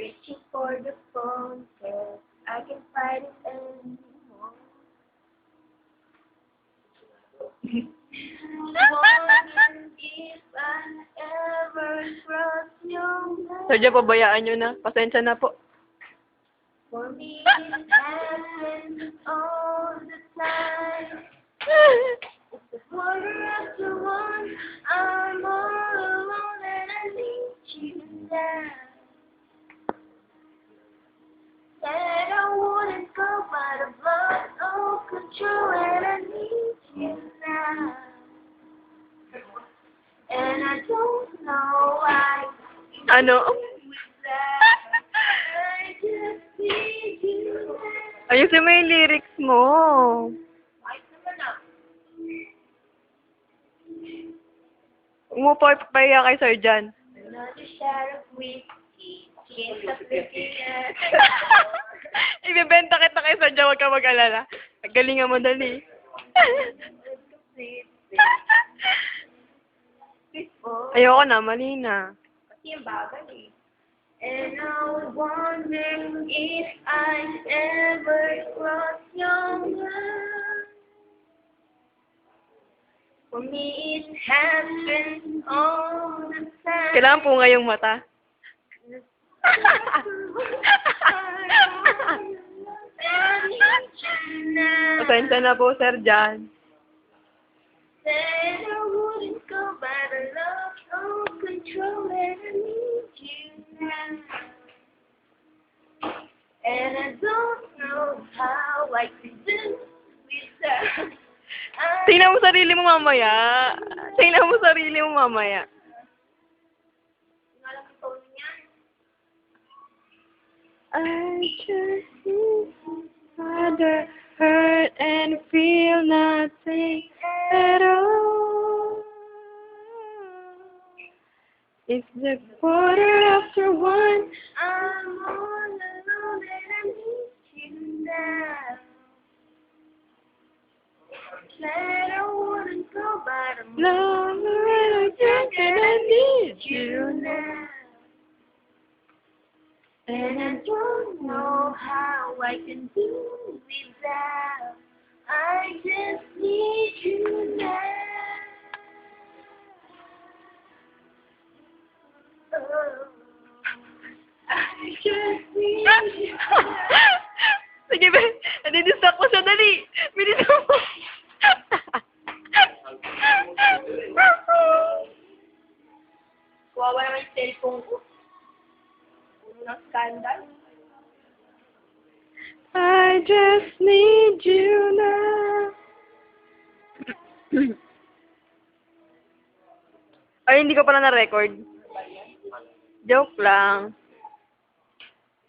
Reaching for the phone, 'cause I can fight it anymore. Wondering if I ever cross your mind. Sir, dyan, pabayaan nyo na. Pasensya na po. For me, it happens all the time. It's a quarter after one. I'm all alone and I need you now. Said I wouldn't go, but I've lost all control and I need you now. And I don't know why. Ano? I just need you now. Ayusin mo yung lyrics mo. Ay, naman na. Umupo, papahiya kay Sir Jan. Another shot of whiskey. Can't stop looking at Ibebenta kita kay Sir Jan, huwag ka mag-alala. Galingan mo dali. Ayoko na, mali na. Kasi yung bagal eh. And I was wondering if I'd ever cross your mind. For me, it happens all the time. Kailangan po ngayong mata. Pasensya na po, Sir Jan. Said I wouldn't go, but I lost all control and I need you now. And I don't know how I can do without. Tingnan mo sarili mo mamaya. Tingnan mo sarili mo mamaya. Alam mo tone niya? I just rather hurt and feel nothing at all. It's the quarter after one. I'm all alone and I need you now. Said I wouldn't go, but I'm Longer and I can't and I need you you. now. And I don't know how I can do without. I just need you now. Oh, I just need you now. Sige, nadidistract ko siya, dali. Bilisan mo. Kawawa naman yung cellphone ko. Puno ng scandal. I just need you now. Ay, hindi ko pala na-record. Joke lang.